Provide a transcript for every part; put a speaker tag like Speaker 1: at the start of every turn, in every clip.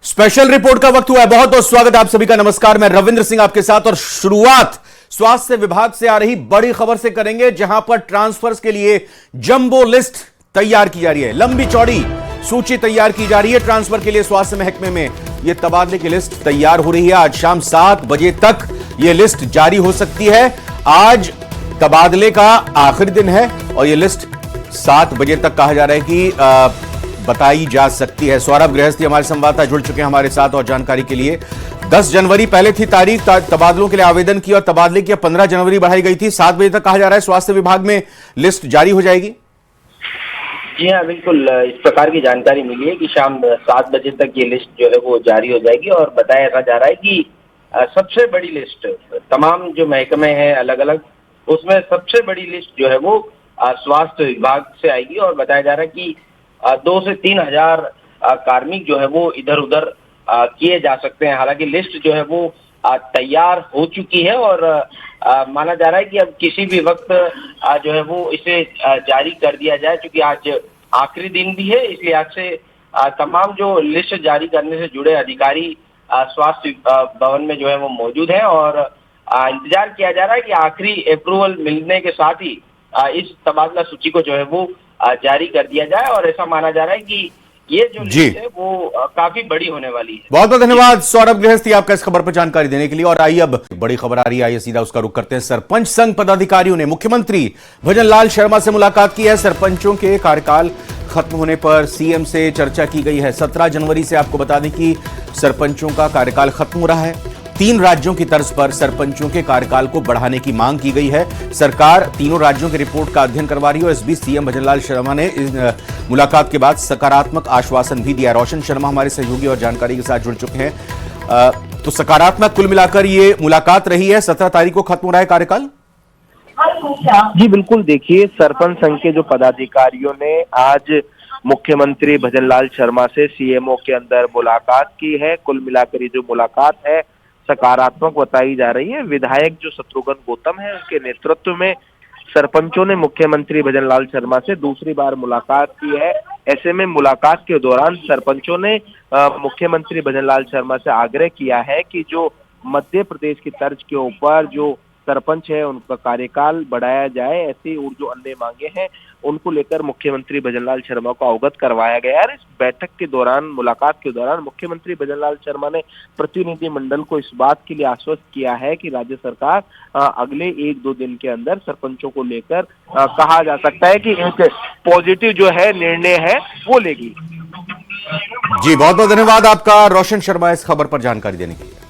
Speaker 1: Special report का वक्त हुआ है। बहुत बहुत स्वागत है आप सभी का। नमस्कार, मैं रविंद्र सिंह आपके साथ और शुरुआत स्वास्थ्य विभाग से आ रही बड़ी खबर से करेंगे, जहां पर ट्रांसफर्स के लिए जंबो लिस्ट तैयार की जा रही है। लंबी चौड़ी सूची तैयार की जा रही है ट्रांसफर के लिए। स्वास्थ्य महकमे में यह तबादले की लिस्ट तैयार हो रही है। आज शाम 7 बजे तक यह लिस्ट जारी हो सकती है। आज तबादले का आखिरी दिन है और यह लिस्ट 7 बजे तक कहा जा रहा है कि बताई जा सकती है। सौरभ गृहस्थी हमारे संवाददाता जुड़ चुके हैं हमारे साथ और जानकारी के लिए। 10 जनवरी पहले थी तारीख तबादलों के लिए आवेदन की और तबादले की 15 जनवरी बढ़ाई गई थी। 7 बजे तक कहा जा रहा है स्वास्थ्य विभाग में लिस्ट जारी हो जाएगी।
Speaker 2: जी हाँ, बिल्कुल इस प्रकार की जानकारी मिली है कि शाम 7 बजे तक ये लिस्ट जो है वो जारी हो जाएगी और बताया जा रहा है कि सबसे बड़ी लिस्ट तमाम जो महकमे हैं अलग अलग, उसमें सबसे बड़ी लिस्ट जो है वो स्वास्थ्य विभाग से आएगी और बताया जा रहा है कि 2 से 3 हजार कार्मिक जो है वो इधर उधर किए जा सकते हैं। हालांकि लिस्ट जो है वो तैयार हो चुकी है और माना जा रहा है कि अब किसी भी वक्त जो है वो इसे जारी कर दिया जाए, क्योंकि आज आखिरी दिन भी है। इसलिए आज से तमाम जो लिस्ट जारी करने से जुड़े अधिकारी स्वास्थ्य भवन में जो है वो मौजूद है और इंतजार किया जा रहा है कि आखिरी अप्रूवल मिलने के साथ ही इस तबादला सूची को जो है वो जारी कर दिया जाए। और ऐसा माना जा रहा है कि ये जो लिस्ट है वो काफी बड़ी होने वाली है।
Speaker 1: बहुत बहुत धन्यवाद सौरभ गृहस्थी आपका इस खबर पर जानकारी देने के लिए। और आइए अब बड़ी खबर आ रही है, आइए सीधा उसका रुख करते हैं। सरपंच संघ पदाधिकारियों ने मुख्यमंत्री भजनलाल शर्मा से मुलाकात की है। सरपंचों के कार्यकाल खत्म होने पर सीएम से चर्चा की गई है। 17 जनवरी से आपको बता दें कि सरपंचों का कार्यकाल खत्म हो रहा है। 3 राज्यों की तर्ज पर सरपंचों के कार्यकाल को बढ़ाने की मांग की गई है। सरकार तीनों राज्यों की रिपोर्ट का अध्ययन करवा रही है और इस बीच सीएम भजनलाल शर्मा ने इस मुलाकात के बाद सकारात्मक आश्वासन भी दिया। रोशन शर्मा हमारे सहयोगी और जानकारी के साथ जुड़ चुके हैं। तो सकारात्मक कुल मिलाकर ये मुलाकात रही है। 17 तारीख को खत्म हो रहा है कार्यकाल।
Speaker 3: जी बिल्कुल, देखिए सरपंच संघ के जो पदाधिकारियों ने आज मुख्यमंत्री भजनलाल शर्मा से सीएमओ के अंदर मुलाकात की है। कुल मिलाकर ये जो मुलाकात है सकारात्मक बताई जा रही है। विधायक जो शत्रुघ्न गौतम है उनके नेतृत्व में सरपंचों ने मुख्यमंत्री भजनलाल शर्मा से दूसरी बार मुलाकात की है। ऐसे में मुलाकात के दौरान सरपंचों ने मुख्यमंत्री भजनलाल शर्मा से आग्रह किया है कि जो मध्य प्रदेश की तर्ज के ऊपर जो सरपंच है उनका कार्यकाल बढ़ाया जाए। ऐसी और जो अन्य मांगे हैं उनको लेकर मुख्यमंत्री भजनलाल शर्मा को अवगत करवाया गया है। इस बैठक के दौरान, मुलाकात के दौरान मुख्यमंत्री भजनलाल शर्मा ने प्रतिनिधि मंडल को इस बात के लिए आश्वस्त किया है कि राज्य सरकार अगले 1-2 दिन के अंदर सरपंचों को लेकर कहा जा सकता है कि एक पॉजिटिव जो है निर्णय है वो लेगी।
Speaker 1: जी बहुत बहुत धन्यवाद आपका रोशन शर्मा इस खबर पर जानकारी देने के लिए।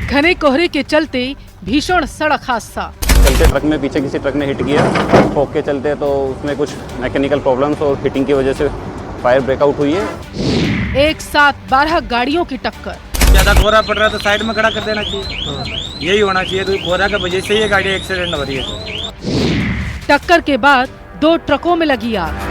Speaker 4: घने कोहरे के चलते भीषण सड़क हादसा।
Speaker 5: चलते ट्रक में पीछे किसी ट्रक ने हिट किया। ठोक के चलते तो उसमें कुछ मैकेनिकल प्रॉब्लम्स और हिटिंग की वजह से फायर ब्रेकआउट हुई है।
Speaker 4: एक साथ 12 गाड़ियों की टक्कर।
Speaker 6: ज्यादा कोहरा पड़ रहा है तो साइड में खड़ा कर देना चाहिए, यही होना चाहिए। तो कोहरा की वजह से ये गाड़ी एक्सीडेंट हो रही है।
Speaker 4: टक्कर के बाद 2 ट्रकों में लगी आग।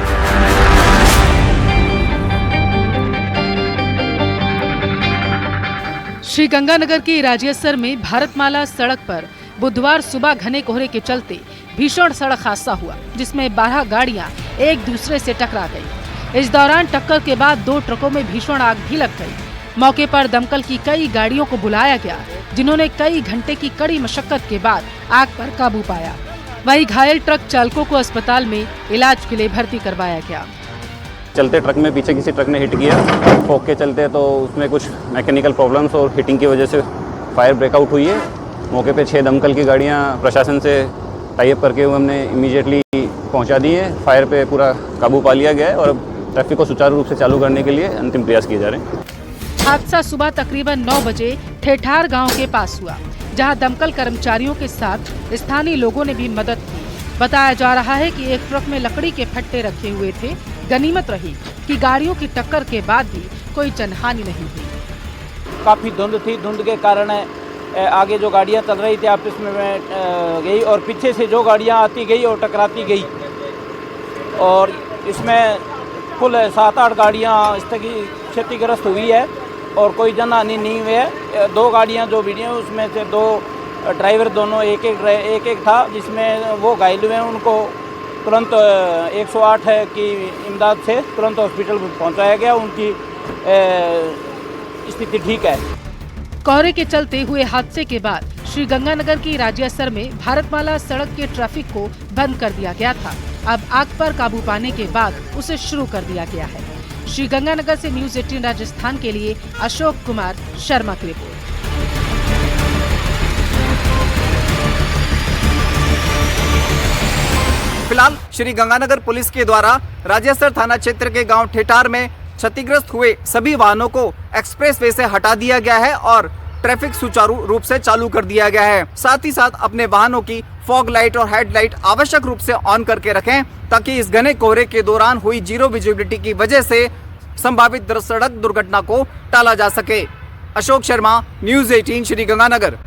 Speaker 4: श्री गंगानगर के राजेसर में भारतमाला सड़क पर बुधवार सुबह घने कोहरे के चलते भीषण सड़क हादसा हुआ, जिसमें 12 गाड़ियां एक दूसरे से टकरा गई। इस दौरान टक्कर के बाद 2 ट्रकों में भीषण आग भी लग गई। मौके पर दमकल की कई गाड़ियों को बुलाया गया, जिन्होंने कई घंटे की कड़ी मशक्कत के बाद आग पर काबू पाया। वहीं घायल ट्रक चालकों को अस्पताल में इलाज के लिए भर्ती करवाया गया।
Speaker 5: चलते ट्रक में पीछे किसी ट्रक ने हिट किया। ठोक के चलते तो उसमें कुछ मैकेनिकल प्रॉब्लम्स और हिटिंग की वजह से फायर ब्रेकआउट हुई है। मौके पे 6 दमकल की गाड़ियां प्रशासन से टाई अप करके हमने इमीडिएटली पहुंचा दी है। फायर पे पूरा काबू पा लिया गया है और ट्रैफिक को सुचारू रूप से चालू करने के लिए अंतिम प्रयास किए जा रहे हैं।
Speaker 4: हादसा सुबह तकरीबन 9 बजे ठेठार गाँव के पास हुआ, जहाँ दमकल कर्मचारियों के साथ स्थानीय लोगों ने भी मदद की। बताया जा रहा है कि एक ट्रक में लकड़ी के फट्टे रखे हुए थे। गनीमत रही कि गाड़ियों की टक्कर के बाद भी कोई जनहानि नहीं हुई।
Speaker 7: काफ़ी धुंध थी, धुंध के कारण आगे जो गाड़ियां चल रही थी आपस में गई और पीछे से जो गाड़ियां आती गई और टकराती गई और इसमें कुल 7-8 गाड़ियां क्षतिग्रस्त हुई है और कोई जनहानि नहीं हुई है। 2 गाड़ियां जो वीडियो उसमें से 2 ड्राइवर दोनों एक एक था, जिसमें वो घायल हुए हैं उनको तुरंत 108 की इमदाद से तुरंत हॉस्पिटल पहुंचाया गया। उनकी स्थिति ठीक है।
Speaker 4: कोहरे के चलते हुए हादसे के बाद श्री गंगानगर की राज्यसर में भारतमाला सड़क के ट्रैफिक को बंद कर दिया गया था। अब आग पर काबू पाने के बाद उसे शुरू कर दिया गया है। श्री गंगानगर से न्यूज़ 18 राजस्थान के लिए अशोक कुमार शर्मा की रिपोर्ट।
Speaker 8: फिलहाल श्री गंगानगर पुलिस के द्वारा राज्यसर थाना क्षेत्र के गांव ठेठार में क्षतिग्रस्त हुए सभी वाहनों को एक्सप्रेसवे से हटा दिया गया है और ट्रैफिक सुचारू रूप से चालू कर दिया गया है। साथ ही साथ अपने वाहनों की फॉग लाइट और हेडलाइट आवश्यक रूप से ऑन करके रखें ताकि इस घने कोहरे के दौरान हुई जीरो विजिबिलिटी की वजह से संभावित सड़क दुर्घटना को टाला जा सके। अशोक शर्मा, न्यूज़ 18 श्री गंगानगर।